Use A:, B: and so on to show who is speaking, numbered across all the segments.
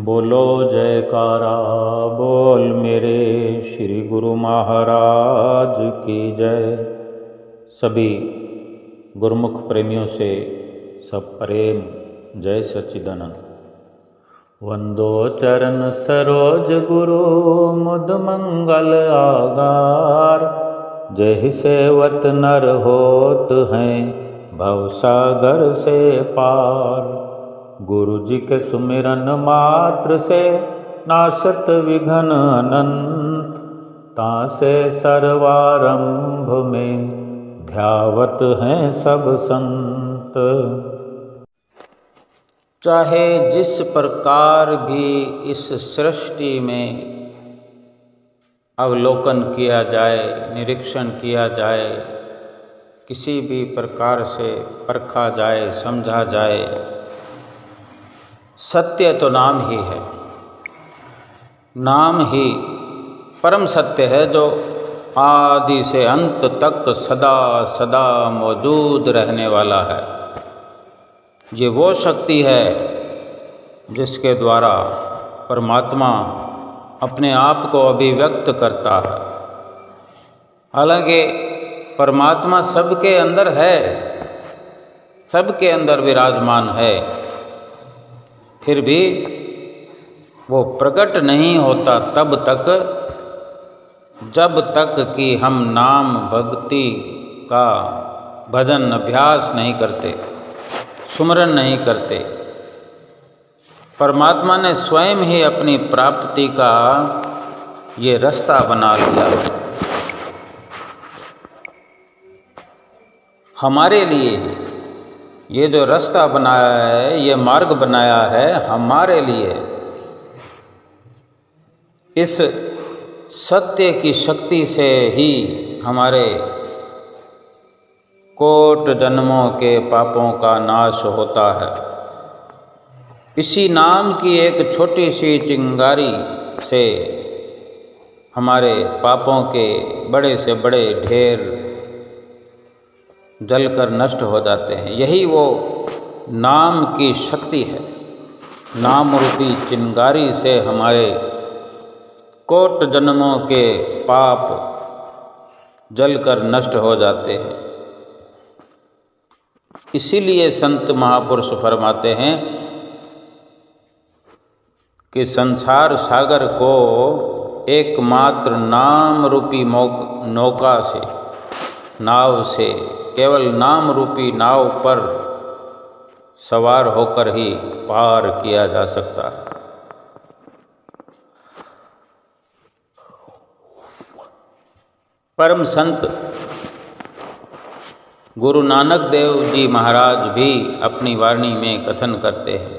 A: बोलो जयकारा बोल मेरे श्री गुरु महाराज की जय। सभी गुरुमुख प्रेमियों से सब प्रेम जय सच्चिदानंद। वंदो चरण सरोज गुरु मुद मंगल आगार। जय सेवत नर होत हैं भव सागर से पार। गुरु जी के सुमिरन मात्र से नाशत विघ्न अनंत। तासे सर्वारंभ में ध्यावत हैं सब संत। चाहे जिस प्रकार भी इस सृष्टि में अवलोकन किया जाए, निरीक्षण किया जाए, किसी भी प्रकार से परखा जाए, समझा जाए, सत्य तो नाम ही है। नाम ही परम सत्य है जो आदि से अंत तक सदा सदा मौजूद रहने वाला है। ये वो शक्ति है जिसके द्वारा परमात्मा अपने आप को अभिव्यक्त करता है। हालांकि परमात्मा सबके अंदर है, सबके अंदर विराजमान है, फिर भी वो प्रकट नहीं होता तब तक जब तक कि हम नाम भक्ति का भजन अभ्यास नहीं करते, सुमरन नहीं करते। परमात्मा ने स्वयं ही अपनी प्राप्ति का ये रास्ता बना लिया हमारे लिए। ये जो रास्ता बनाया है, ये मार्ग बनाया है हमारे लिए। इस सत्य की शक्ति से ही हमारे कोट जन्मों के पापों का नाश होता है। इसी नाम की एक छोटी सी चिंगारी से हमारे पापों के बड़े से बड़े ढेर जलकर नष्ट हो जाते हैं। यही वो नाम की शक्ति है। नाम रूपी चिंगारी से हमारे कोट जन्मों के पाप जलकर नष्ट हो जाते हैं। इसीलिए संत महापुरुष फरमाते हैं कि संसार सागर को एकमात्र नाम रूपी नौका से, नाव से, केवल नाम रूपी नाव पर सवार होकर ही पार किया जा सकता है। परम संत गुरु नानक देव जी महाराज भी अपनी वाणी में कथन करते हैं,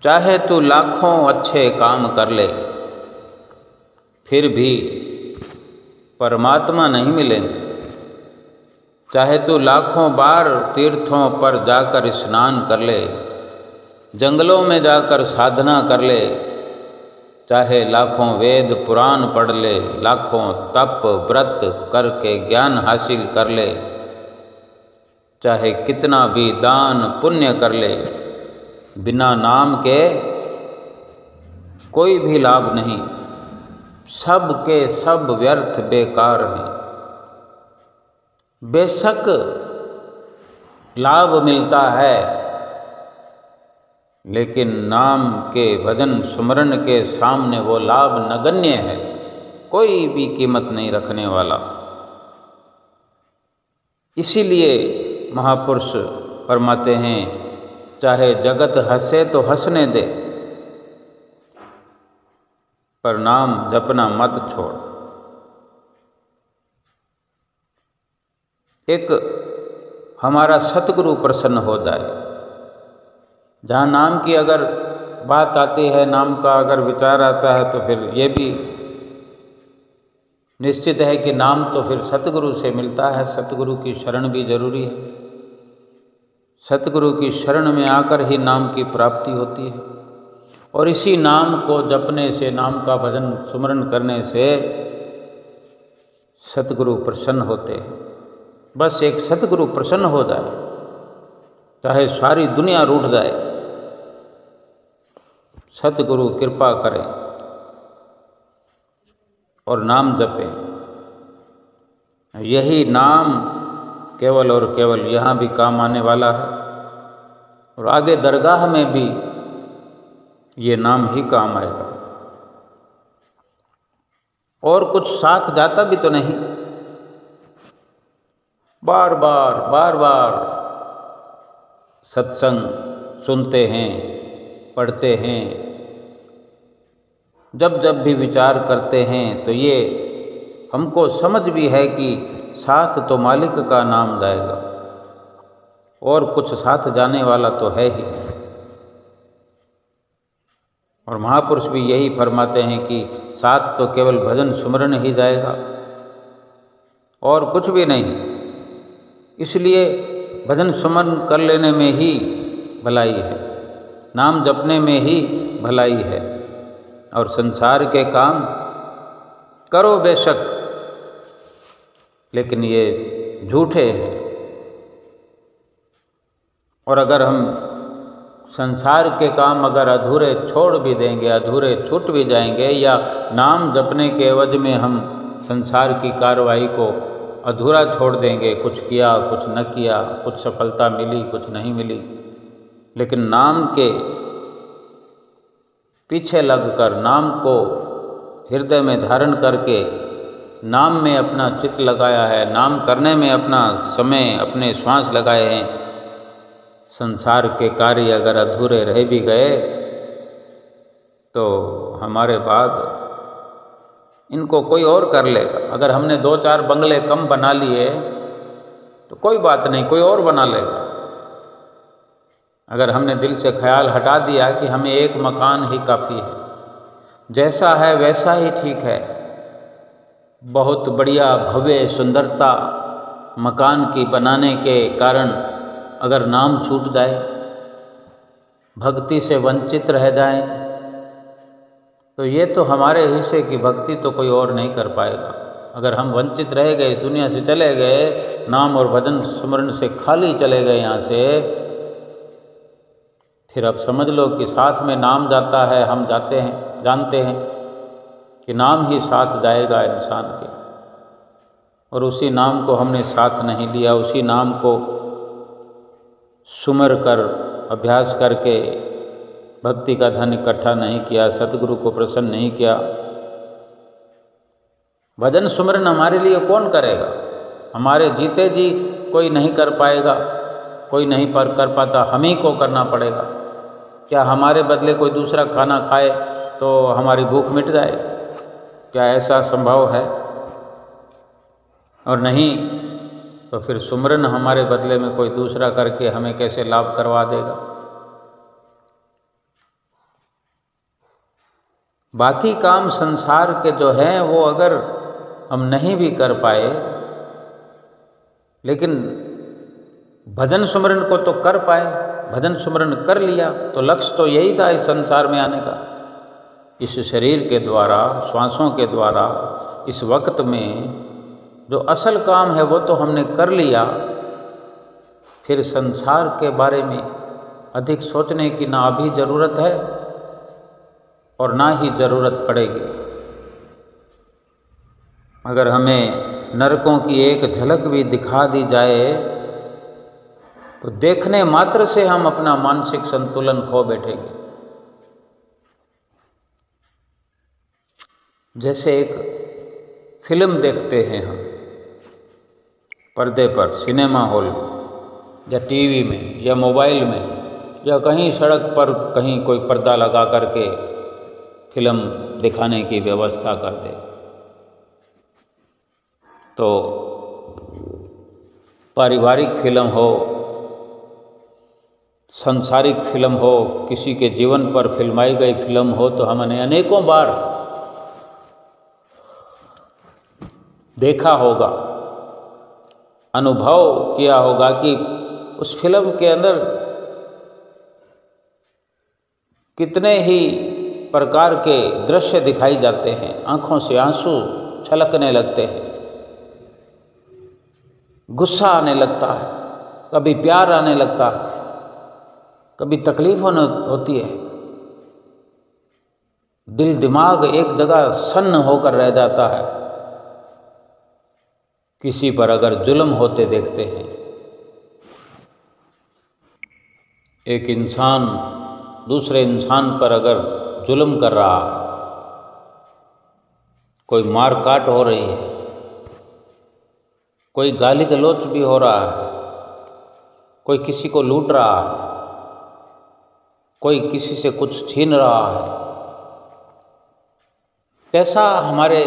A: चाहे तू लाखों अच्छे काम कर ले, फिर भी परमात्मा नहीं मिलेंगे। चाहे तू लाखों बार तीर्थों पर जाकर स्नान कर ले, जंगलों में जाकर साधना कर ले, चाहे लाखों वेद पुराण पढ़ ले, लाखों तप व्रत करके ज्ञान हासिल कर ले, चाहे कितना भी दान पुण्य कर ले, बिना नाम के कोई भी लाभ नहीं। सब के सब व्यर्थ बेकार हैं। बेशक लाभ मिलता है, लेकिन नाम के भजन सुमरन के सामने वो लाभ नगण्य है, कोई भी कीमत नहीं रखने वाला। इसीलिए महापुरुष फरमाते हैं, चाहे जगत हंसे तो हंसने दे, पर नाम जपना मत छोड़। एक हमारा सतगुरु प्रसन्न हो जाए। जहाँ नाम की अगर बात आती है, नाम का अगर विचार आता है, तो फिर ये भी निश्चित है कि नाम तो फिर सतगुरु से मिलता है। सतगुरु की शरण भी जरूरी है। सतगुरु की शरण में आकर ही नाम की प्राप्ति होती है। और इसी नाम को जपने से, नाम का भजन सुमरन करने से सतगुरु प्रसन्न होते हैं। बस एक सतगुरु प्रसन्न हो जाए, चाहे सारी दुनिया रूठ जाए, सतगुरु कृपा करें और नाम जपें। यही नाम केवल और केवल यहाँ भी काम आने वाला है और आगे दरगाह में भी ये नाम ही काम आएगा। और कुछ साथ जाता भी तो नहीं। बार बार सत्संग सुनते हैं, पढ़ते हैं, जब जब भी विचार करते हैं तो ये हमको समझ भी है कि साथ तो मालिक का नाम जाएगा और कुछ साथ जाने वाला तो है ही। और महापुरुष भी यही फरमाते हैं कि साथ तो केवल भजन सुमरन ही जाएगा और कुछ भी नहीं। इसलिए भजन सुमरन कर लेने में ही भलाई है, नाम जपने में ही भलाई है। और संसार के काम करो बेशक, लेकिन ये झूठे हैं। और अगर हम संसार के काम अगर अधूरे छोड़ भी देंगे, अधूरे छूट भी जाएंगे, या नाम जपने के एवज में हम संसार की कार्रवाई को अधूरा छोड़ देंगे, कुछ किया कुछ न किया, कुछ सफलता मिली कुछ नहीं मिली, लेकिन नाम के पीछे लगकर, नाम को हृदय में धारण करके, नाम में अपना चित्त लगाया है, नाम करने में अपना समय, अपने श्वास लगाए हैं, संसार के कार्य अगर अधूरे रह भी गए तो हमारे बाद इनको कोई और कर लेगा। अगर हमने 2-4 बंगले कम बना लिए तो कोई बात नहीं, कोई और बना लेगा। अगर हमने दिल से ख्याल हटा दिया कि हमें एक मकान ही काफ़ी है, जैसा है वैसा ही ठीक है, बहुत बढ़िया भव्य सुंदरता मकान की बनाने के कारण अगर नाम छूट जाए, भक्ति से वंचित रह जाएं, तो ये तो हमारे हिस्से की भक्ति तो कोई और नहीं कर पाएगा। अगर हम वंचित रह गए, इस दुनिया से चले गए, नाम और भजन सुमरन से खाली चले गए यहाँ से, फिर अब समझ लो कि साथ में नाम जाता है, हम जाते हैं, जानते हैं कि नाम ही साथ जाएगा इंसान के, और उसी नाम को हमने साथ नहीं लिया, उसी नाम को सुमर कर अभ्यास करके भक्ति का धन इकट्ठा नहीं किया, सतगुरु को प्रसन्न नहीं किया। भजन सुमरन हमारे लिए कौन करेगा? हमारे जीते जी कोई नहीं कर पाएगा, कोई नहीं कर पाता, हम ही को करना पड़ेगा। क्या हमारे बदले कोई दूसरा खाना खाए तो हमारी भूख मिट जाए? क्या ऐसा संभव है? और नहीं तो फिर सुमरन हमारे बदले में कोई दूसरा करके हमें कैसे लाभ करवा देगा? बाकी काम संसार के जो हैं वो अगर हम नहीं भी कर पाए, लेकिन भजन सुमरन को तो कर पाए, भजन सुमरन कर लिया तो लक्ष्य तो यही था इस संसार में आने का। इस शरीर के द्वारा, श्वासों के द्वारा, इस वक्त में जो असल काम है वो तो हमने कर लिया, फिर संसार के बारे में अधिक सोचने की ना अभी ज़रूरत है और ना ही ज़रूरत पड़ेगी। अगर हमें नरकों की एक झलक भी दिखा दी जाए तो देखने मात्र से हम अपना मानसिक संतुलन खो बैठेंगे। जैसे एक फिल्म देखते हैं हम पर्दे पर, सिनेमा हॉल में या टीवी में या मोबाइल में या कहीं सड़क पर कहीं कोई पर्दा लगा करके फिल्म दिखाने की व्यवस्था कर दे, तो पारिवारिक फिल्म हो, सांसारिक फिल्म हो, किसी के जीवन पर फिल्माई गई फिल्म हो, तो हमने अनेकों बार देखा होगा, अनुभव किया होगा कि उस फिल्म के अंदर कितने ही प्रकार के दृश्य दिखाई जाते हैं, आंखों से आंसू छलकने लगते हैं, गुस्सा आने लगता है, कभी प्यार आने लगता है, कभी तकलीफ होती है। दिल दिमाग एक जगह सन्न होकर रह जाता है किसी पर अगर जुल्म होते देखते हैं। एक इंसान दूसरे इंसान पर अगर जुल्म कर रहा है, कोई मार काट हो रही है, कोई गाली गलौच भी हो रहा है, कोई किसी को लूट रहा है, कोई किसी से कुछ छीन रहा है, कैसा हमारे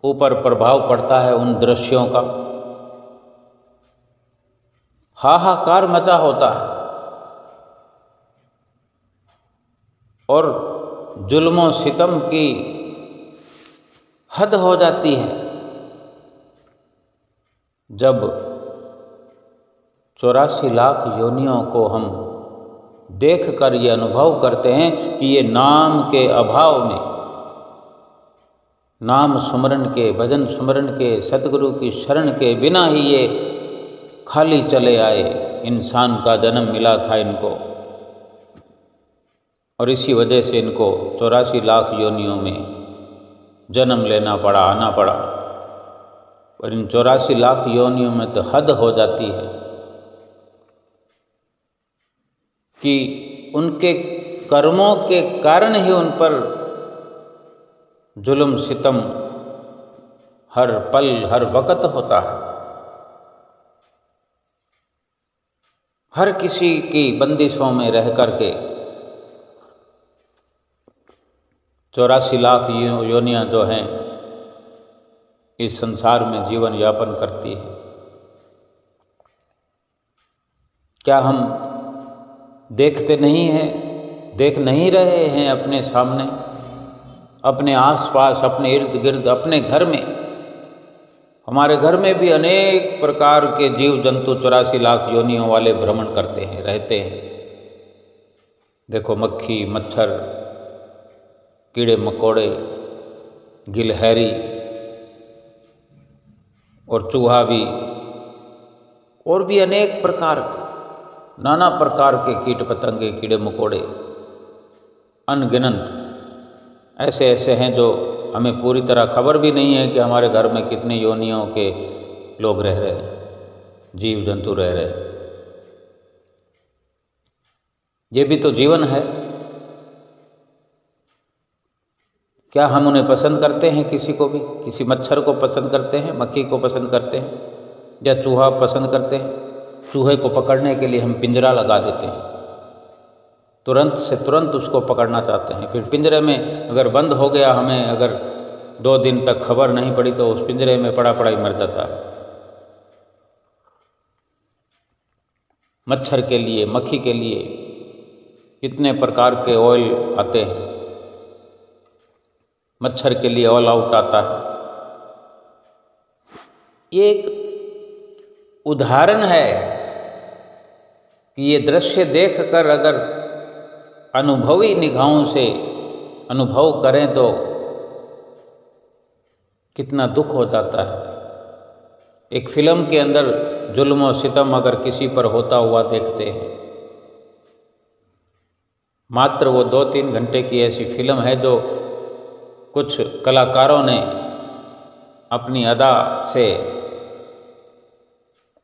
A: ऊपर प्रभाव पड़ता है उन दृश्यों का। हाहाकार मचा होता है और जुल्म सितम की हद हो जाती है जब 84 लाख योनियों को हम देखकर ये अनुभव करते हैं कि ये नाम के अभाव में, नाम सुमरन के, भजन सुमरन के, सतगुरु की शरण के बिना ही ये खाली चले आए। इंसान का जन्म मिला था इनको और इसी वजह से इनको 84 लाख योनियों में जन्म लेना पड़ा, आना पड़ा। पर इन 84 लाख योनियों में तो हद हो जाती है कि उनके कर्मों के कारण ही उन पर जुल्म सितम हर पल हर वक्त होता है। हर किसी की बंदिशों में रह करके 84 लाख योनियां जो हैं इस संसार में जीवन यापन करती है। क्या हम देखते नहीं हैं, देख नहीं रहे हैं अपने सामने, अपने आसपास, अपने इर्द गिर्द, अपने घर में? हमारे घर में भी अनेक प्रकार के जीव जंतु 84 लाख योनियों वाले भ्रमण करते हैं, रहते हैं। देखो, मक्खी, मच्छर, कीड़े मकोड़े, गिलहरी और चूहा भी, और भी अनेक प्रकार के, नाना प्रकार के कीट पतंगे, कीड़े मकोड़े अनगिनत ऐसे ऐसे हैं जो हमें पूरी तरह खबर भी नहीं है कि हमारे घर में कितने योनियों के लोग रह रहे हैं, जीव जंतु रह रहे हैं। ये भी तो जीवन है। क्या हम उन्हें पसंद करते हैं? किसी को भी, किसी मच्छर को पसंद करते हैं, मक्खी को पसंद करते हैं, या चूहा पसंद करते हैं? चूहे को पकड़ने के लिए हम पिंजरा लगा देते हैं, तुरंत से तुरंत उसको पकड़ना चाहते हैं। फिर पिंजरे में अगर बंद हो गया, हमें अगर 2 दिन तक खबर नहीं पड़ी तो उस पिंजरे में पड़ा पड़ा ही मर जाता है। मच्छर के लिए, मक्खी के लिए कितने प्रकार के ऑयल आते हैं। मच्छर के लिए ऑल आउट आता है। ये एक उदाहरण है कि ये दृश्य देखकर अगर अनुभवी निगाहों से अनुभव करें तो कितना दुख हो जाता है। एक फिल्म के अंदर जुल्म और सितम अगर किसी पर होता हुआ देखते हैं, मात्र वो 2-3 घंटे की ऐसी फिल्म है जो कुछ कलाकारों ने अपनी अदा से,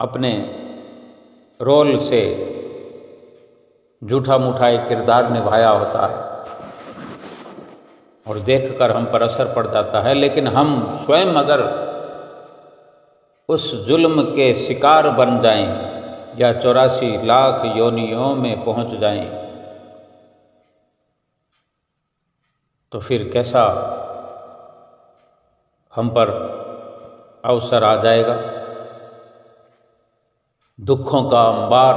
A: अपने रोल से झूठा मूठा एक किरदार निभाया होता है और देखकर हम पर असर पड़ जाता है। लेकिन हम स्वयं अगर उस जुल्म के शिकार बन जाएं या 84 लाख योनियों में पहुंच जाएं तो फिर कैसा हम पर अवसर आ जाएगा। दुखों का अंबार,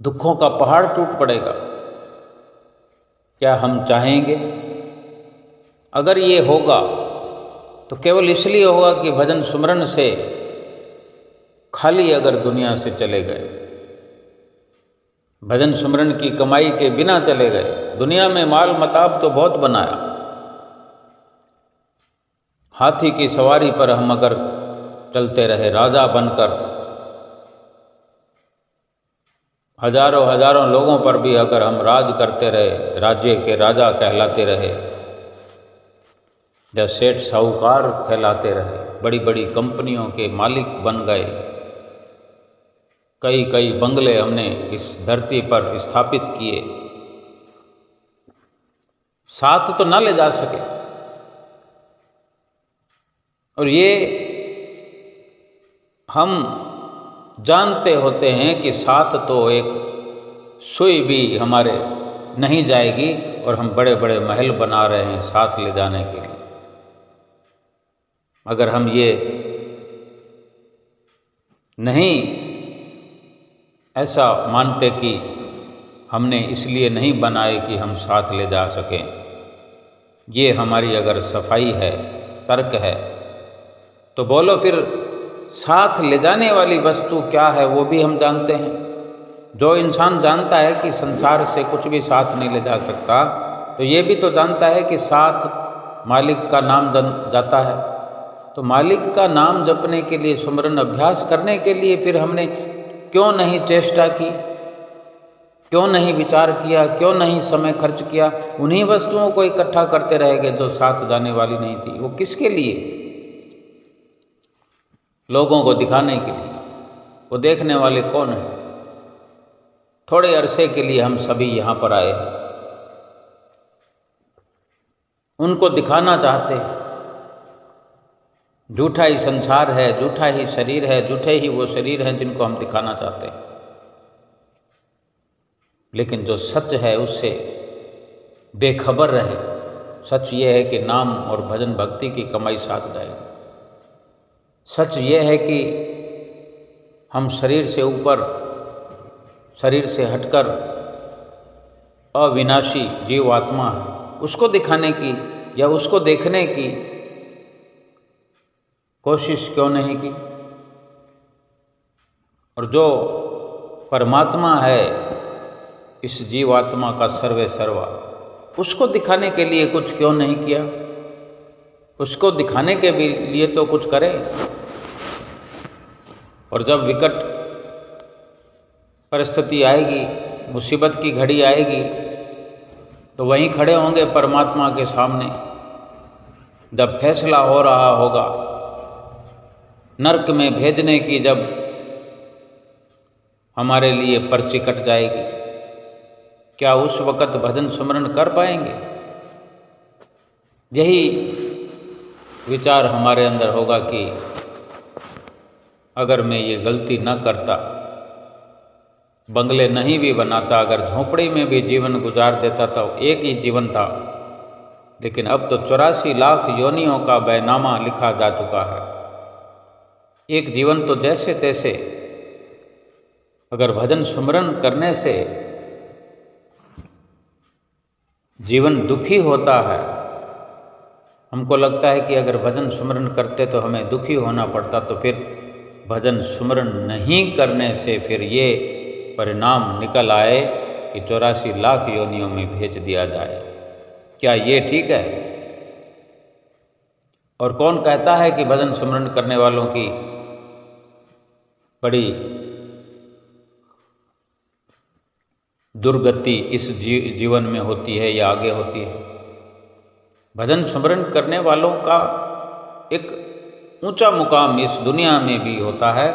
A: दुखों का पहाड़ टूट पड़ेगा। क्या हम चाहेंगे? अगर ये होगा तो केवल इसलिए होगा कि भजन सुमरन से खाली अगर दुनिया से चले गए, भजन सुमरन की कमाई के बिना चले गए। दुनिया में माल मताब तो बहुत बनाया, हाथी की सवारी पर हम अगर चलते रहे राजा बनकर, हजारों हजारों लोगों पर भी अगर हम राज करते रहे, राज्य के राजा कहलाते रहे या सेठ साहूकार कहलाते रहे, बड़ी बड़ी कंपनियों के मालिक बन गए, कई कई बंगले हमने इस धरती पर स्थापित किए, साथ तो न ले जा सके। और ये हम जानते होते हैं कि साथ तो एक सुई भी हमारे नहीं जाएगी, और हम बड़े बड़े महल बना रहे हैं साथ ले जाने के लिए। अगर हम ये नहीं ऐसा मानते कि हमने इसलिए नहीं बनाए कि हम साथ ले जा सकें, ये हमारी अगर सफाई है, तर्क है, तो बोलो फिर साथ ले जाने वाली वस्तु क्या है वो भी हम जानते हैं। जो इंसान जानता है कि संसार से कुछ भी साथ नहीं ले जा सकता, तो ये भी तो जानता है कि साथ मालिक का नाम जाता है। तो मालिक का नाम जपने के लिए, सुमरन अभ्यास करने के लिए फिर हमने क्यों नहीं चेष्टा की, क्यों नहीं विचार किया, क्यों नहीं समय खर्च किया? उन्हीं वस्तुओं को इकट्ठा करते रह गए जो साथ जाने वाली नहीं थी। वो किसके लिए? लोगों को दिखाने के लिए। वो देखने वाले कौन है? थोड़े अरसे के लिए हम सभी यहाँ पर आए हैं, उनको दिखाना चाहते हैं। झूठा ही संसार है, झूठा ही शरीर है, झूठे ही वो शरीर हैं जिनको हम दिखाना चाहते हैं। लेकिन जो सच है उससे बेखबर रहे। सच ये है कि नाम और भजन भक्ति की कमाई साथ जाएगी। सच ये है कि हम शरीर से ऊपर, शरीर से हटकर अविनाशी जीव आत्मा है, उसको दिखाने की या उसको देखने की कोशिश क्यों नहीं की? और जो परमात्मा है इस जीवात्मा का सर्वे सर्वा, उसको दिखाने के लिए कुछ क्यों नहीं किया? उसको दिखाने के भी लिए तो कुछ करें। और जब विकट परिस्थिति आएगी, मुसीबत की घड़ी आएगी, तो वहीं खड़े होंगे परमात्मा के सामने। जब फैसला हो रहा होगा नरक में भेजने की, जब हमारे लिए पर्ची कट जाएगी, क्या उस वक़्त भजन सुमरन कर पाएंगे? यही विचार हमारे अंदर होगा कि अगर मैं ये गलती न करता, बंगले नहीं भी बनाता, अगर झोंपड़ी में भी जीवन गुजार देता, तो एक ही जीवन था। लेकिन अब तो 84 लाख योनियों का बैनामा लिखा जा चुका है। एक जीवन तो जैसे तैसे, अगर भजन सुमरन करने से जीवन दुखी होता है, हमको लगता है कि अगर भजन सुमरन करते तो हमें दुखी होना पड़ता, तो फिर भजन सुमरन नहीं करने से फिर ये परिणाम निकल आए कि 84 लाख योनियों में भेज दिया जाए। क्या ये ठीक है? और कौन कहता है कि भजन सुमरन करने वालों की बड़ी दुर्गति इस जीवन में होती है या आगे होती है? भजन सुमरन करने वालों का एक ऊंचा मुकाम इस दुनिया में भी होता है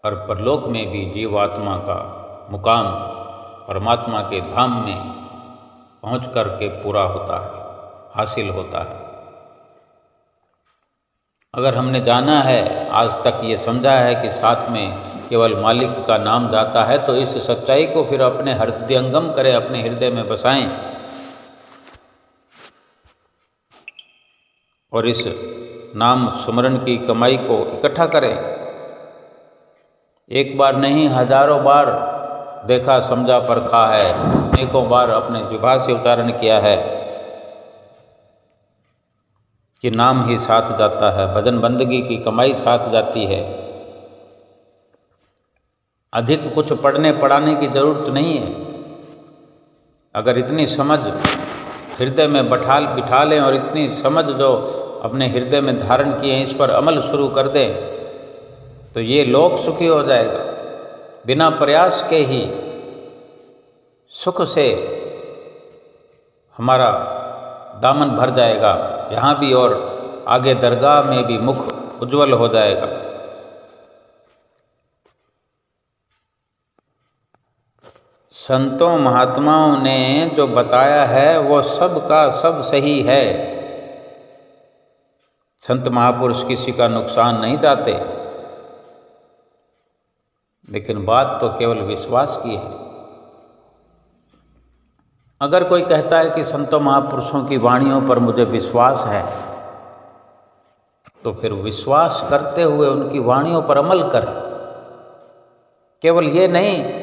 A: और परलोक में भी जीवात्मा का मुकाम परमात्मा के धाम में पहुँच कर के पूरा होता है, हासिल होता है। अगर हमने जाना है, आज तक ये समझा है कि साथ में केवल मालिक का नाम जाता है, तो इस सच्चाई को फिर अपने हृदयंगम करें, अपने हृदय में बसाएं और इस नाम सुमरन की कमाई को इकट्ठा करें। एक बार नहीं, हजारों बार देखा, समझा, परखा है, अनेकों बार अपने जिह्वा से उच्चारण किया है कि नाम ही साथ जाता है, भजन बंदगी की कमाई साथ जाती है। अधिक कुछ पढ़ने पढ़ाने की जरूरत नहीं है। अगर इतनी समझ हृदय में बिठा लें और इतनी समझ जो अपने हृदय में धारण किए हैं, इस पर अमल शुरू कर दें, तो ये लोक सुखी हो जाएगा। बिना प्रयास के ही सुख से हमारा दामन भर जाएगा यहाँ भी, और आगे दरगाह में भी मुख उज्जवल हो जाएगा। संतों महात्माओं ने जो बताया है वो सब का सब सही है। संत महापुरुष किसी का नुकसान नहीं चाहते, लेकिन बात तो केवल विश्वास की है। अगर कोई कहता है कि संतों महापुरुषों की वाणियों पर मुझे विश्वास है, तो फिर विश्वास करते हुए उनकी वाणियों पर अमल करें। केवल ये नहीं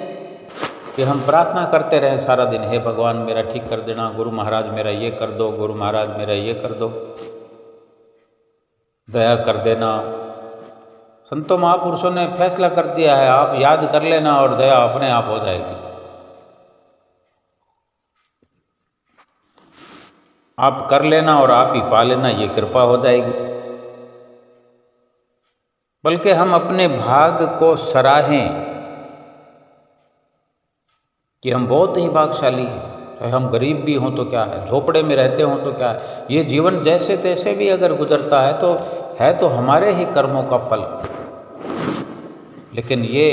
A: कि हम प्रार्थना करते रहें सारा दिन, हे भगवान मेरा ठीक कर देना, गुरु महाराज मेरा ये कर दो, गुरु महाराज मेरा ये कर दो, दया कर देना। संतों महापुरुषों ने फैसला कर दिया है, आप याद कर लेना और दया अपने आप हो जाएगी। आप कर लेना और आप ही पा लेना, ये कृपा हो जाएगी। बल्कि हम अपने भाग को सराहें कि हम बहुत ही भाग्यशाली हैं। चाहे हम गरीब भी हों तो क्या है, झोपड़े में रहते हों तो क्या है, ये जीवन जैसे तैसे भी अगर गुजरता है तो हमारे ही कर्मों का फल। लेकिन ये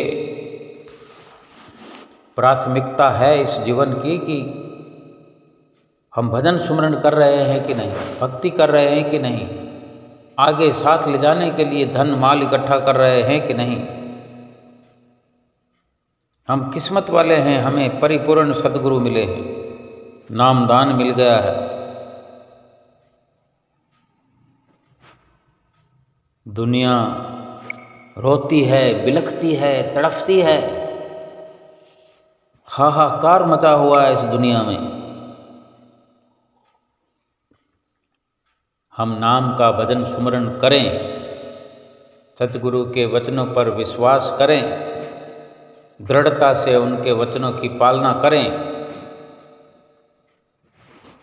A: प्राथमिकता है इस जीवन की कि हम भजन सुमरण कर रहे हैं कि नहीं, भक्ति कर रहे हैं कि नहीं, आगे साथ ले जाने के लिए धन माल इकट्ठा कर रहे हैं कि नहीं। हम किस्मत वाले हैं, हमें परिपूर्ण सद्गुरु मिले हैं, नामदान मिल गया है। दुनिया रोती है, बिलखती है, तड़फती है, हाहाकार मचा हुआ है इस दुनिया में। हम नाम का भजन सुमरण करें, सतगुरु के वचनों पर विश्वास करें, दृढ़ता से उनके वचनों की पालना करें।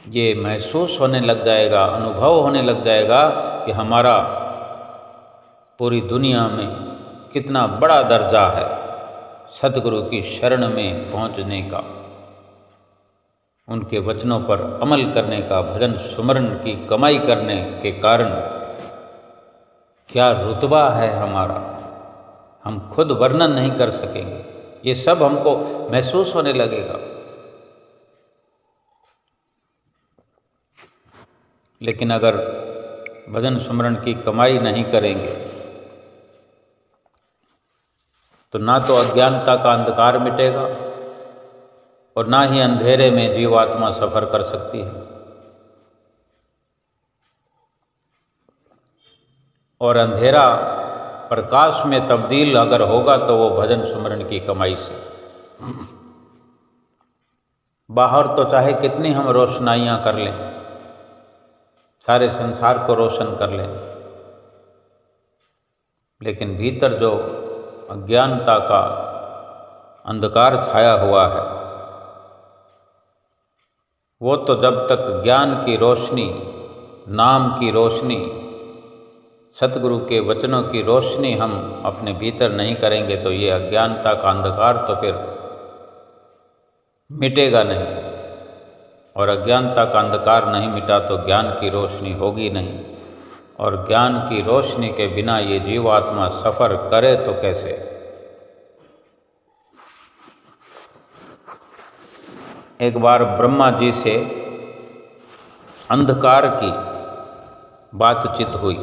A: ये महसूस होने लग जाएगा, अनुभव होने लग जाएगा कि हमारा पूरी दुनिया में कितना बड़ा दर्जा है सतगुरु की शरण में पहुंचने का, उनके वचनों पर अमल करने का, भजन सुमरण की कमाई करने के कारण क्या रुतबा है हमारा, हम खुद वर्णन नहीं कर सकेंगे। ये सब हमको महसूस होने लगेगा। लेकिन अगर भजन सुमरण की कमाई नहीं करेंगे तो ना तो अज्ञानता का अंधकार मिटेगा और ना ही अंधेरे में जीवात्मा सफर कर सकती है। और अंधेरा प्रकाश में तब्दील अगर होगा तो वो भजन सुमरण की कमाई से। बाहर तो चाहे कितनी हम रोशनाइयाँ कर लें, सारे संसार को रोशन कर लें, लेकिन भीतर जो अज्ञानता का अंधकार छाया हुआ है, वो तो जब तक ज्ञान की रोशनी, नाम की रोशनी, सतगुरु के वचनों की रोशनी हम अपने भीतर नहीं करेंगे तो ये अज्ञानता का अंधकार तो फिर मिटेगा नहीं। और अज्ञानता का अंधकार नहीं मिटा तो ज्ञान की रोशनी होगी नहीं, और ज्ञान की रोशनी के बिना ये जीवात्मा सफ़र करे तो कैसे। एक बार ब्रह्मा जी से अंधकार की बातचीत हुई।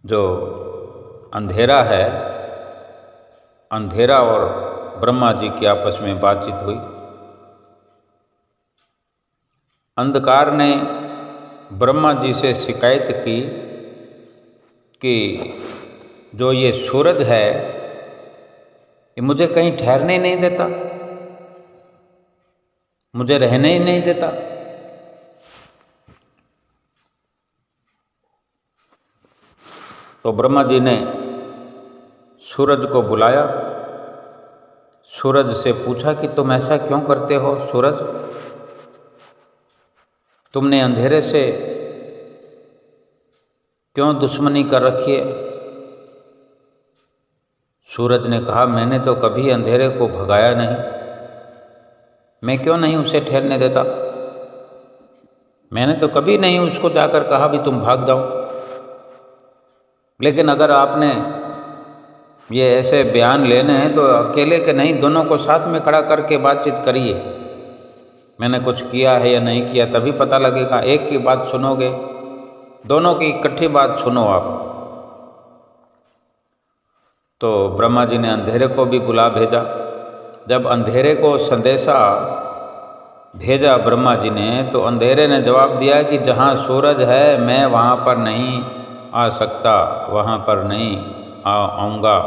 A: जो अंधेरा है, अंधेरा और ब्रह्मा जी की आपस में बातचीत हुई। अंधकार ने ब्रह्मा जी से शिकायत की कि जो ये सूरज है ये मुझे कहीं ठहरने नहीं देता, मुझे रहने ही नहीं देता। तो ब्रह्मा जी ने सूरज को बुलाया, सूरज से पूछा कि तुम ऐसा क्यों करते हो सूरज, तुमने अंधेरे से क्यों दुश्मनी कर रखी है। सूरज ने कहा, मैंने तो कभी अंधेरे को भगाया नहीं, मैं क्यों नहीं उसे ठहरने देता? मैंने तो कभी नहीं उसको जाकर कहा भी तुम भाग जाओ। लेकिन अगर आपने ये ऐसे बयान लेने हैं तो अकेले के नहीं, दोनों को साथ में खड़ा करके बातचीत करिए। मैंने कुछ किया है या नहीं किया तभी पता लगेगा। एक की बात सुनोगे, दोनों की इकट्ठी बात सुनो आप। तो ब्रह्मा जी ने अंधेरे को भी बुला भेजा। जब अंधेरे को संदेशा भेजा ब्रह्मा जी ने, तो अंधेरे ने जवाब दिया कि जहाँ सूरज है मैं वहाँ पर नहीं आ सकता, वहाँ पर नहीं आऊँगा।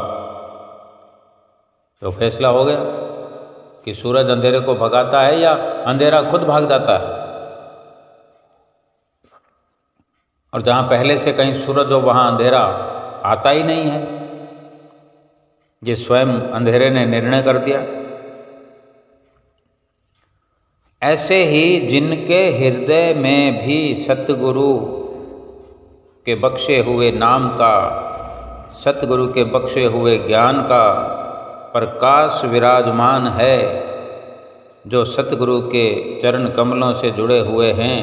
A: तो फैसला हो गया कि सूरज अंधेरे को भगाता है या अंधेरा खुद भाग जाता है। और जहाँ पहले से कहीं सूरज हो वहाँ अंधेरा आता ही नहीं है। ये स्वयं अंधेरे ने निर्णय कर दिया। ऐसे ही जिनके हृदय में भी सतगुरु के बख्शे हुए नाम का, सतगुरु के बख्शे हुए ज्ञान का प्रकाश विराजमान है, जो सतगुरु के चरण कमलों से जुड़े हुए हैं,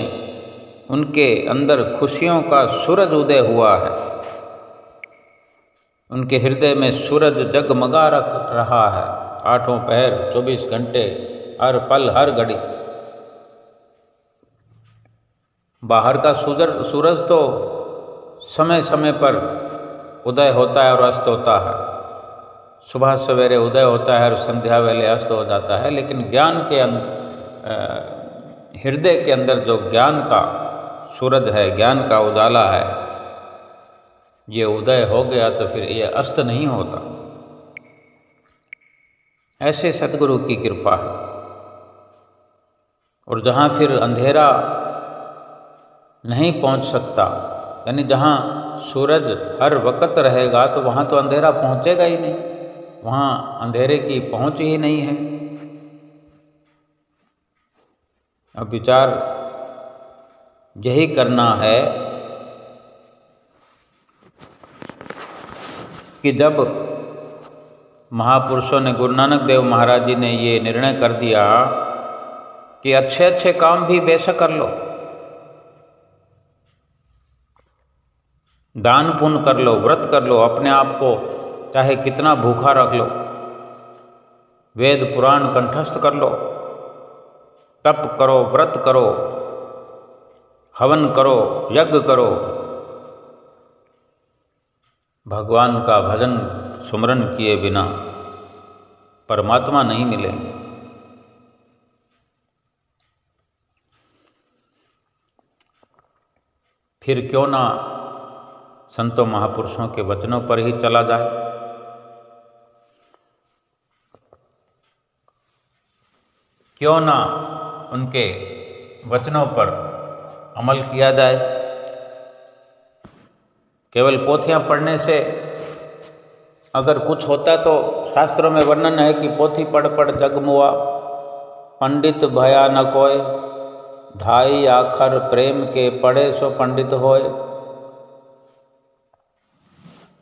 A: उनके अंदर खुशियों का सूरज उदय हुआ है। उनके हृदय में सूरज जगमगा रहा है, आठों पहर 24 घंटे, हर पल हर घड़ी। बाहर का सूरज तो समय समय पर उदय होता है और अस्त होता है। सुबह सवेरे उदय होता है और संध्या वेले अस्त हो जाता है। लेकिन ज्ञान के हृदय के अंदर जो ज्ञान का सूरज है, ज्ञान का उजाला है, ये उदय हो गया तो फिर ये अस्त नहीं होता। ऐसे सतगुरु की कृपा है। और जहाँ फिर अंधेरा नहीं पहुँच सकता, यानी जहाँ सूरज हर वक्त रहेगा, तो वहाँ तो अंधेरा पहुँचेगा ही नहीं, वहाँ अंधेरे की पहुँच ही नहीं है। अब विचार यही करना है कि जब महापुरुषों ने, गुरु नानक देव महाराज जी ने ये निर्णय कर दिया कि अच्छे अच्छे काम भी बेशक कर लो, दान पुण्य कर लो, व्रत कर लो, अपने आप को चाहे कितना भूखा रख लो, वेद पुराण कंठस्थ कर लो, तप करो, व्रत करो, हवन करो, यज्ञ करो, भगवान का भजन सुमरन किए बिना परमात्मा नहीं मिलेंगे। फिर क्यों ना संतों महापुरुषों के वचनों पर ही चला जाए। क्यों ना उनके वचनों पर अमल किया जाए। केवल पोथियाँ पढ़ने से अगर कुछ होता तो शास्त्रों में वर्णन है कि पोथी पढ़ पढ़ जग मुआ, पंडित भया न कोय, 2.5 आखर प्रेम के पढ़े सो पंडित होए।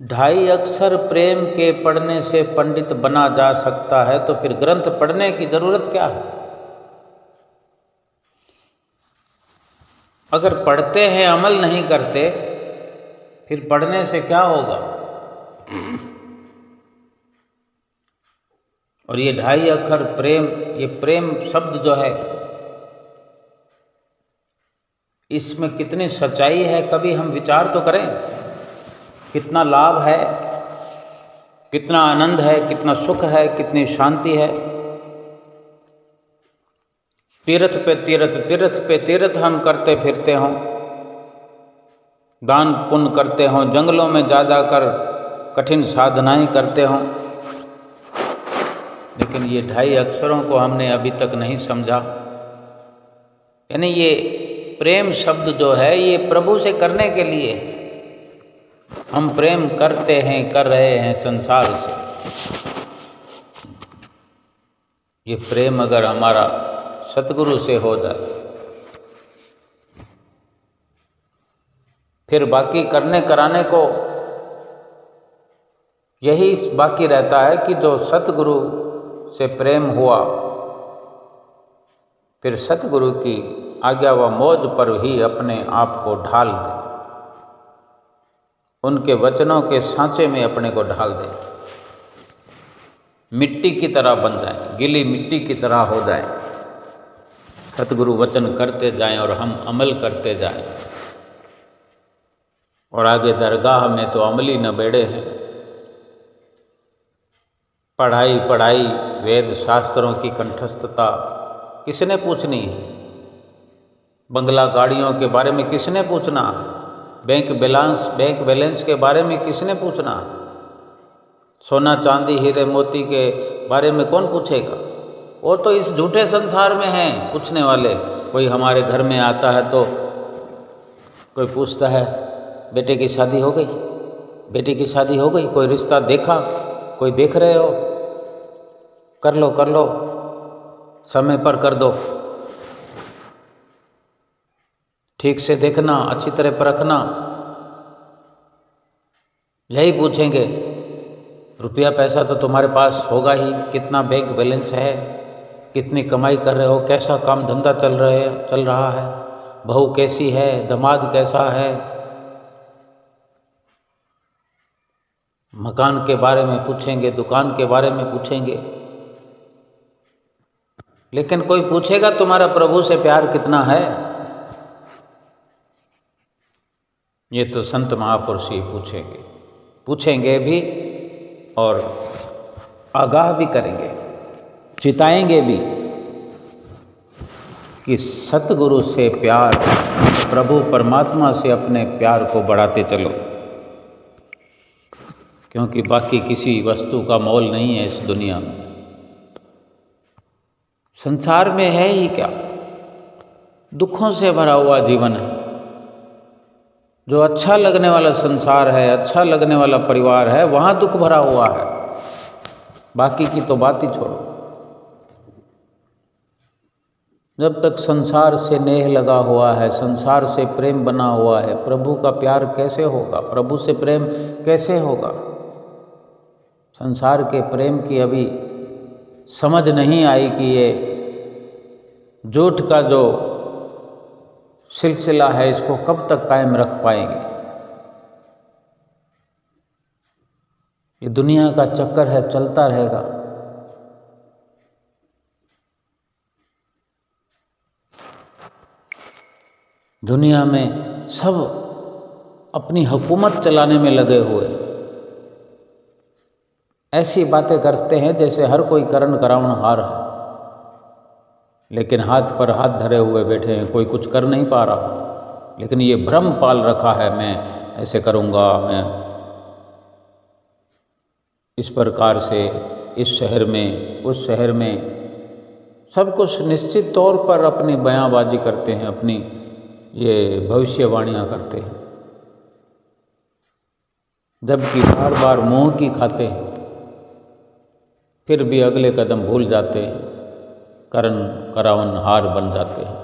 A: 2.5 अक्षर प्रेम के पढ़ने से पंडित बना जा सकता है, तो फिर ग्रंथ पढ़ने की जरूरत क्या है? अगर पढ़ते हैं अमल नहीं करते, फिर पढ़ने से क्या होगा? और ये 2.5 अक्षर प्रेम, ये प्रेम शब्द जो है, इसमें कितनी सच्चाई है, कभी हम विचार तो करें। कितना लाभ है, कितना आनंद है, कितना सुख है, कितनी शांति है। तीर्थ पे तीर्थ, तीर्थ पे तीर्थ हम करते फिरते हों, दान पुण्य करते हों, जंगलों में जा जाकर कठिन साधनाएं करते हों, लेकिन ये 2.5 अक्षरों को हमने अभी तक नहीं समझा। यानी ये प्रेम शब्द जो है, ये प्रभु से करने के लिए हम प्रेम करते हैं, कर रहे हैं संसार से। ये प्रेम अगर हमारा सतगुरु से हो जाए, फिर बाकी करने कराने को यही बाकी रहता है कि जो सतगुरु से प्रेम हुआ, फिर सतगुरु की आज्ञा व मौज पर ही अपने आप को ढाल दे, उनके वचनों के सांचे में अपने को ढाल दे, मिट्टी की तरह बन जाए, गिली मिट्टी की तरह हो जाए। सतगुरु वचन करते जाएं और हम अमल करते जाएं। और आगे दरगाह में तो अमली नबेड़े हैं। पढ़ाई पढ़ाई वेद शास्त्रों की कंठस्थता किसने पूछनी है? बंगला गाड़ियों के बारे में किसने पूछना? बैंक बैलेंस के बारे में किसने पूछना? सोना चांदी हीरे मोती के बारे में कौन पूछेगा? वो तो इस झूठे संसार में हैं पूछने वाले। कोई हमारे घर में आता है तो कोई पूछता है, बेटे की शादी हो गई, बेटी की शादी हो गई, कोई रिश्ता देखा, कोई देख रहे हो, कर लो, समय पर कर दो, ठीक से देखना, अच्छी तरह परखना। यही पूछेंगे। रुपया पैसा तो तुम्हारे पास होगा ही, कितना बैंक बैलेंस है, कितनी कमाई कर रहे हो, कैसा काम धंधा चल रहा है, बहू कैसी है, दामाद कैसा है, मकान के बारे में पूछेंगे, दुकान के बारे में पूछेंगे। लेकिन कोई पूछेगा तुम्हारा प्रभु से प्यार कितना है? ये तो संत महापुरुष ही पूछेंगे भी और आगाह भी करेंगे, चिताएंगे भी कि सतगुरु से प्यार, प्रभु परमात्मा से अपने प्यार को बढ़ाते चलो, क्योंकि बाकी किसी वस्तु का मोल नहीं है इस दुनिया में। संसार में है ही क्या? दुखों से भरा हुआ जीवन है। जो अच्छा लगने वाला संसार है, अच्छा लगने वाला परिवार है, वहाँ दुख भरा हुआ है। बाकी की तो बात ही छोड़ो। जब तक संसार से नेह लगा हुआ है, संसार से प्रेम बना हुआ है, प्रभु का प्यार कैसे होगा? प्रभु से प्रेम कैसे होगा? संसार के प्रेम की अभी समझ नहीं आई कि ये झूठ का जो सिलसिला है इसको कब तक कायम रख पाएंगे। ये दुनिया का चक्कर है, चलता रहेगा। दुनिया में सब अपनी हुकूमत चलाने में लगे हुए हैं। ऐसी बातें करते हैं जैसे हर कोई करण कराउन हार है, लेकिन हाथ पर हाथ धरे हुए बैठे हैं, कोई कुछ कर नहीं पा रहा। लेकिन ये भ्रम पाल रखा है, मैं ऐसे करूँगा, मैं इस प्रकार से इस शहर में, उस शहर में, सब कुछ निश्चित तौर पर अपनी बयानबाजी करते हैं, अपनी ये भविष्यवाणियाँ करते हैं, जबकि बार बार मुँह की खाते हैं, फिर भी अगले कदम भूल जाते हैं, करण करावन हार बन जाते हैं।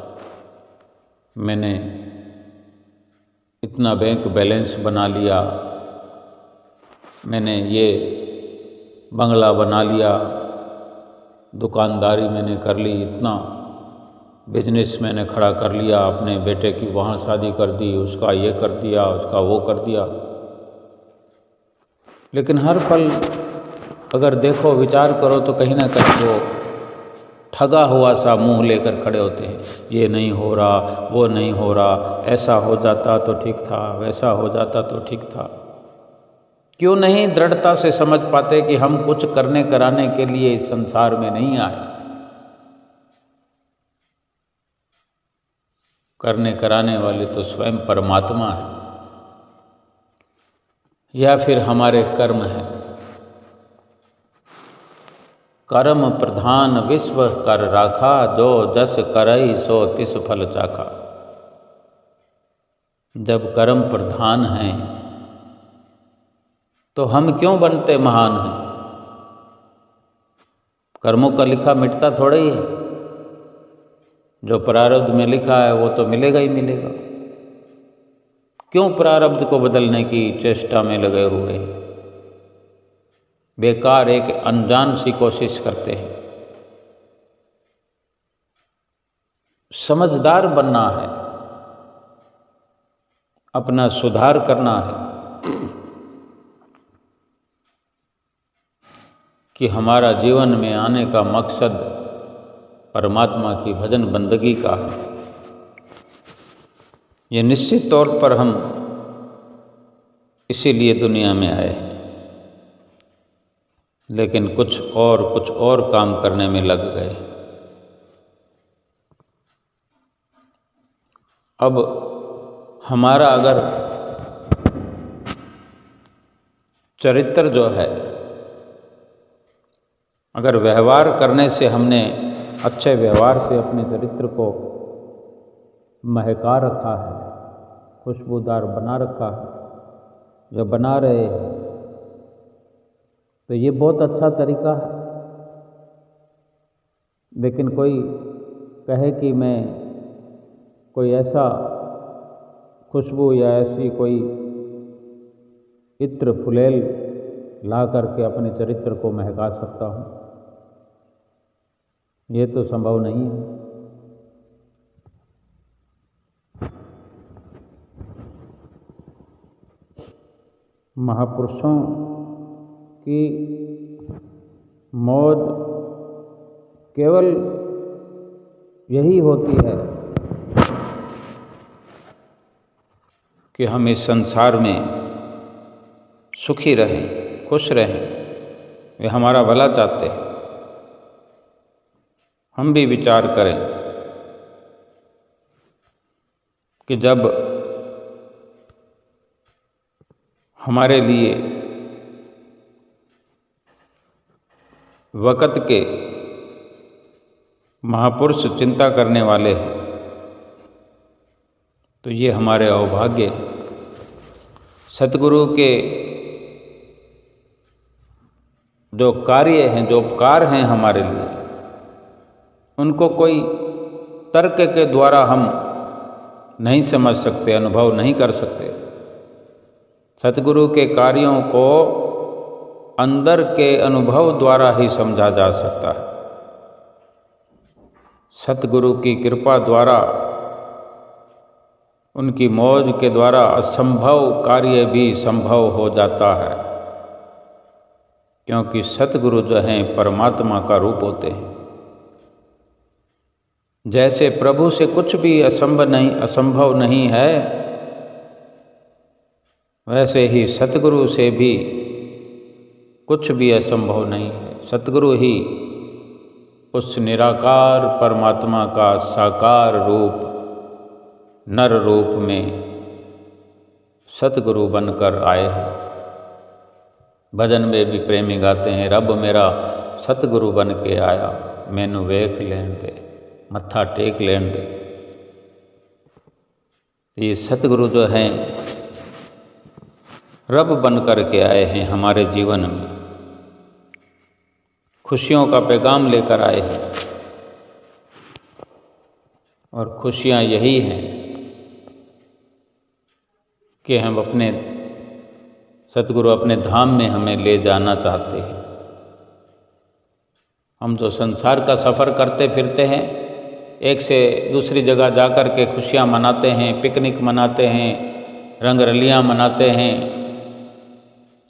A: मैंने इतना बैंक बैलेंस बना लिया, मैंने ये बंगला बना लिया, दुकानदारी मैंने कर ली, इतना बिजनेस मैंने खड़ा कर लिया, अपने बेटे की वहाँ शादी कर दी, उसका ये कर दिया, उसका वो कर दिया। लेकिन हर पल अगर देखो, विचार करो तो कहीं ना कहीं वो ठगा हुआ सा मुंह लेकर खड़े होते हैं। ये नहीं हो रहा, वो नहीं हो रहा, ऐसा हो जाता तो ठीक था, वैसा हो जाता तो ठीक था। क्यों नहीं दृढ़ता से समझ पाते कि हम कुछ करने कराने के लिए इस संसार में नहीं आए? करने कराने वाले तो स्वयं परमात्मा है, या फिर हमारे कर्म है। कर्म प्रधान विश्व कर राखा, जो जस करई सो तिस फल चाखा। जब कर्म प्रधान हैं तो हम क्यों बनते महान हैं? कर्मों का लिखा मिटता थोड़ा ही है। जो प्रारब्ध में लिखा है वो तो मिलेगा ही मिलेगा। क्यों प्रारब्ध को बदलने की चेष्टा में लगे हुए हैं? बेकार एक अनजान सी कोशिश करते हैं। समझदार बनना है, अपना सुधार करना है कि हमारा जीवन में आने का मकसद परमात्मा की भजन बंदगी का है। ये निश्चित तौर पर हम इसीलिए दुनिया में आए हैं, लेकिन कुछ और काम करने में लग गए। अब हमारा अगर चरित्र जो है, अगर व्यवहार करने से हमने अच्छे व्यवहार से अपने चरित्र को महका रखा है, खुशबूदार बना रखा है, जो बना रहे हैं, तो ये बहुत अच्छा तरीका है। लेकिन कोई कहे कि मैं कोई ऐसा खुशबू या ऐसी कोई इत्र फुलेल ला करके अपने चरित्र को महका सकता हूँ, ये तो संभव नहीं है। महापुरुषों की मौज केवल यही होती है कि हम इस संसार में सुखी रहें, खुश रहें। वे हमारा भला चाहते हैं। हम भी विचार करें कि जब हमारे लिए वक़्त के महापुरुष चिंता करने वाले हैं, तो ये हमारे अभाग्य हैं। सतगुरु के जो कार्य हैं, जो उपकार हैं हमारे लिए, उनको कोई तर्क के द्वारा हम नहीं समझ सकते, अनुभव नहीं कर सकते। सतगुरु के कार्यों को अंदर के अनुभव द्वारा ही समझा जा सकता है। सतगुरु की कृपा द्वारा, उनकी मौज के द्वारा असंभव कार्य भी संभव हो जाता है, क्योंकि सतगुरु जो हैं परमात्मा का रूप होते हैं। जैसे प्रभु से कुछ भी असंभव नहीं है, वैसे ही सतगुरु से भी कुछ भी असंभव नहीं है। सतगुरु ही उस निराकार परमात्मा का साकार रूप, नर रूप में सतगुरु बनकर आए हैं। भजन में भी प्रेमी गाते हैं, रब मेरा सतगुरु बन के आया, मैनू वेख लेन दे, मत्था टेक लेन दे। ये सतगुरु जो हैं रब बन कर के आए हैं हमारे जीवन में, खुशियों का पैगाम लेकर आए हैं। और खुशियाँ यही हैं कि हम अपने सतगुरु अपने धाम में हमें ले जाना चाहते हैं। हम जो संसार का सफ़र करते फिरते हैं, एक से दूसरी जगह जाकर के खुशियाँ मनाते हैं, पिकनिक मनाते हैं, रंग रलियाँ मनाते हैं,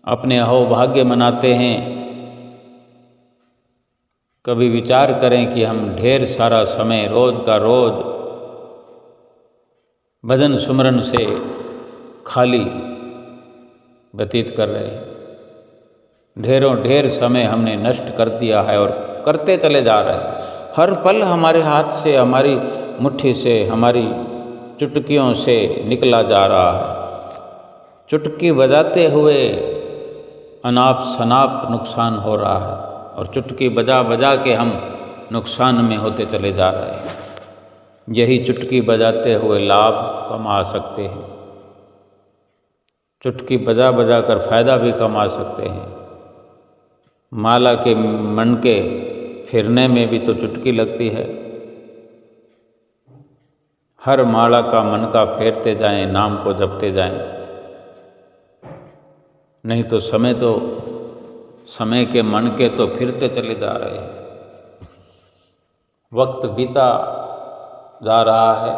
A: अपने अहोभाग्य मनाते हैं। कभी विचार करें कि हम ढेर सारा समय रोज़ का रोज़ भजन सुमरन से खाली व्यतीत कर रहे हैं। ढेर समय हमने नष्ट कर दिया है और करते चले जा रहे हैं। हर पल हमारे हाथ से, हमारी मुट्ठी से, हमारी चुटकियों से निकला जा रहा है। चुटकी बजाते हुए अनाप शनाप नुकसान हो रहा है, और चुटकी बजा बजा के हम नुकसान में होते चले जा रहे हैं। यही चुटकी बजाते हुए लाभ कमा सकते हैं, चुटकी बजा बजा कर फायदा भी कमा सकते हैं। माला के मन के फिरने में भी तो चुटकी लगती है। हर माला का मन का फेरते जाएं, नाम को जपते जाएं, नहीं तो समय तो समय के मनके तो फिरते चले जा रहे हैं, वक्त बीता जा रहा है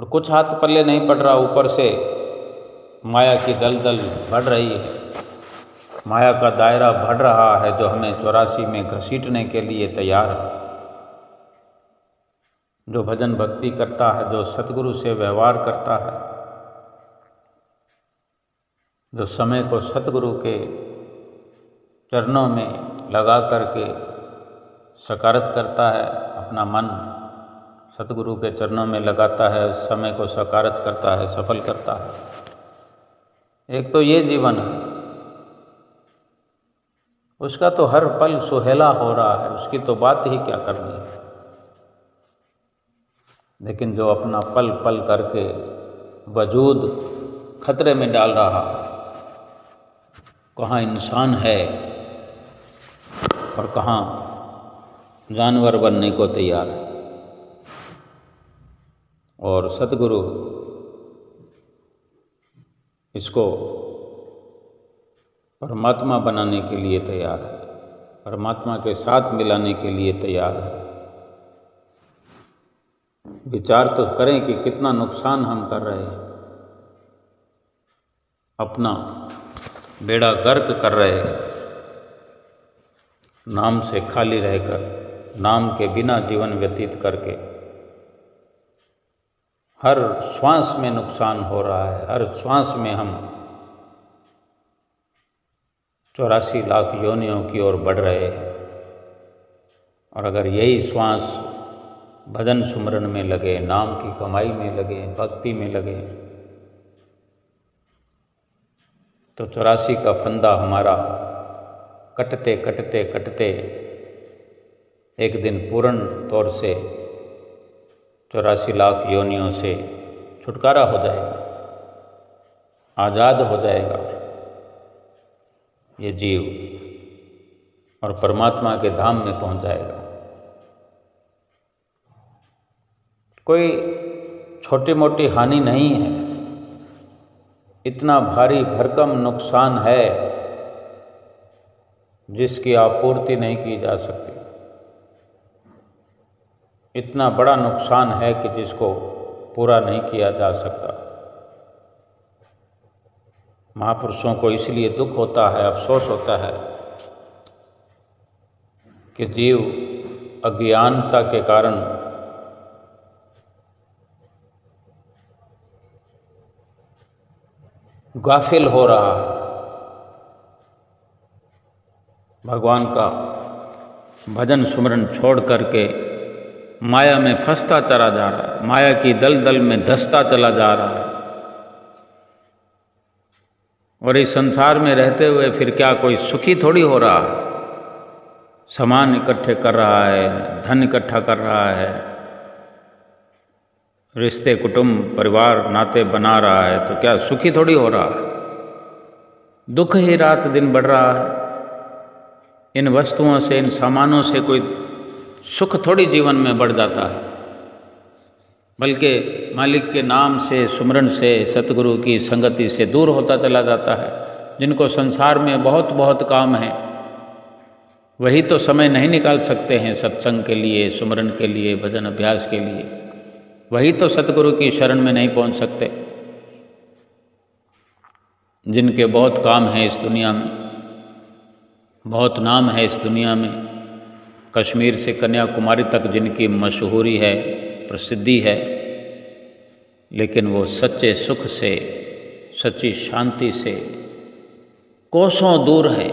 A: और कुछ हाथ पल्ले नहीं पड़ रहा, ऊपर से माया की दलदल बढ़ रही है, माया का दायरा बढ़ रहा है जो हमें 84 में घसीटने के लिए तैयार है। जो भजन भक्ति करता है, जो सतगुरु से व्यवहार करता है, जो समय को सतगुरु के चरणों में लगा करके सकारत करता है, अपना मन सतगुरु के चरणों में लगाता है, समय को सकारत करता है, सफल करता है। एक तो ये जीवन है, उसका तो हर पल सुहेला हो रहा है, उसकी तो बात ही क्या करनी है। लेकिन जो अपना पल पल करके वजूद खतरे में डाल रहा है, कहाँ इंसान है और कहाँ जानवर बनने को तैयार है। और सतगुरु इसको परमात्मा बनाने के लिए तैयार है, परमात्मा के साथ मिलाने के लिए तैयार है। विचार तो करें कि कितना नुकसान हम कर रहे हैं, अपना बेड़ा गर्क कर रहे हैं, नाम से खाली रहकर, नाम के बिना जीवन व्यतीत करके। हर श्वास में नुकसान हो रहा है, हर श्वास में हम 84 लाख योनियों की ओर बढ़ रहे हैं। और अगर यही श्वास भजन सुमरन में लगे, नाम की कमाई में लगे, भक्ति में लगे, तो 84 का फंदा हमारा कटते कटते कटते एक दिन पूर्ण तौर से 84 लाख योनियों से छुटकारा हो जाएगा, आज़ाद हो जाएगा ये जीव और परमात्मा के धाम में पहुंच जाएगा। कोई छोटी मोटी हानि नहीं है, इतना भारी भरकम नुकसान है जिसकी आपूर्ति नहीं की जा सकती। इतना बड़ा नुकसान है कि जिसको पूरा नहीं किया जा सकता। महापुरुषों को इसलिए दुख होता है, अफसोस होता है कि जीव अज्ञानता के कारण गाफिल हो रहा है, भगवान का भजन सुमरन छोड़ करके माया में फंसता चला जा रहा है, माया की दलदल में धंसता चला जा रहा है। और इस संसार में रहते हुए फिर क्या कोई सुखी थोड़ी हो रहा है। सामान इकट्ठे कर रहा है, धन इकट्ठा कर रहा है, रिश्ते कुटुंब परिवार नाते बना रहा है, तो क्या सुखी थोड़ी हो रहा है। दुख ही रात दिन बढ़ रहा है। इन वस्तुओं से, इन सामानों से कोई सुख थोड़ी जीवन में बढ़ जाता है, बल्कि मालिक के नाम से, सुमरन से, सतगुरु की संगति से दूर होता चला जाता है। जिनको संसार में बहुत बहुत काम है, वही तो समय नहीं निकाल सकते हैं सत्संग के लिए, सुमरन के लिए, भजन अभ्यास के लिए। वही तो सतगुरु की शरण में नहीं पहुंच सकते। जिनके बहुत काम है इस दुनिया में, बहुत नाम है इस दुनिया में, कश्मीर से कन्याकुमारी तक जिनकी मशहूरी है, प्रसिद्धि है, लेकिन वो सच्चे सुख से, सच्ची शांति से कोसों दूर है,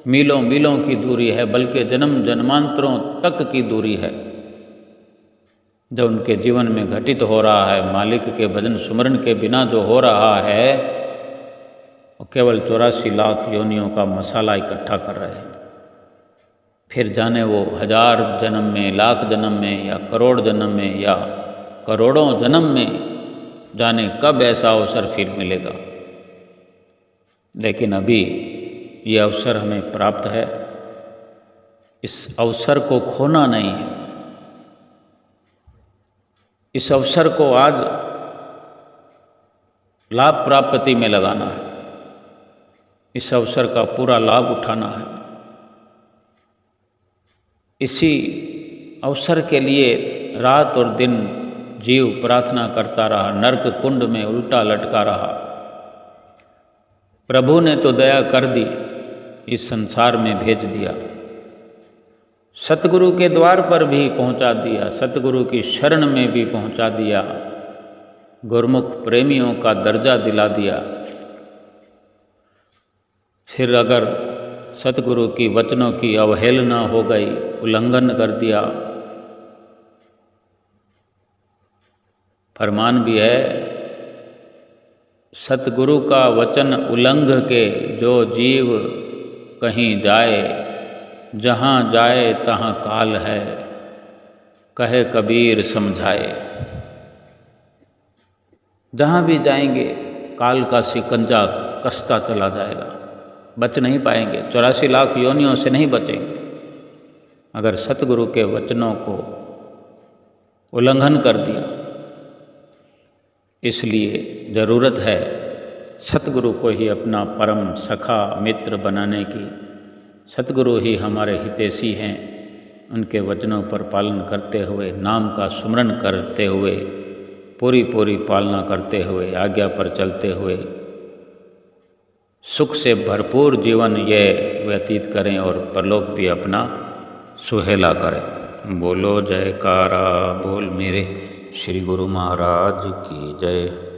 A: मीलों मीलों की दूरी है, बल्कि जन्म जन्मांतरों तक की दूरी है। जो उनके जीवन में घटित हो रहा है, मालिक के भजन सुमरन के बिना जो हो रहा है, वो केवल 84 लाख योनियों का मसाला इकट्ठा कर रहे हैं। फिर जाने वो 1000 जन्म में, लाख जन्म में, या करोड़ जन्म में, या करोड़ों जन्म में, जाने कब ऐसा अवसर फिर मिलेगा। लेकिन अभी ये अवसर हमें प्राप्त है, इस अवसर को खोना नहीं है। इस अवसर को आज लाभ प्राप्ति में लगाना है। इस अवसर का पूरा लाभ उठाना है। इसी अवसर के लिए रात और दिन जीव प्रार्थना करता रहा, नरक कुंड में उल्टा लटका रहा। प्रभु ने तो दया कर दी, इस संसार में भेज दिया, सतगुरु के द्वार पर भी पहुंचा दिया, सतगुरु की शरण में भी पहुंचा दिया, गुरमुख प्रेमियों का दर्जा दिला दिया। फिर अगर सतगुरु की वचनों की अवहेलना हो गई, उल्लंघन कर दिया, फरमान भी है, सतगुरु का वचन उल्लंघ के जो जीव कहीं जाए, जहाँ जाए तहाँ काल है, कहे कबीर समझाए। जहाँ भी जाएंगे काल का शिकंजा कसता चला जाएगा, बच नहीं पाएंगे, 84 लाख योनियों से नहीं बचेंगे अगर सतगुरु के वचनों को उल्लंघन कर दिया। इसलिए ज़रूरत है सतगुरु को ही अपना परम सखा मित्र बनाने की। सतगुरु ही हमारे हितैषी हैं, उनके वचनों पर पालन करते हुए, नाम का सुमरन करते हुए, पूरी पूरी पालना करते हुए, आज्ञा पर चलते हुए सुख से भरपूर जीवन ये व्यतीत करें और परलोक भी अपना सुहेला करें। बोलो जयकारा बोल मेरे श्री गुरु महाराज की जय।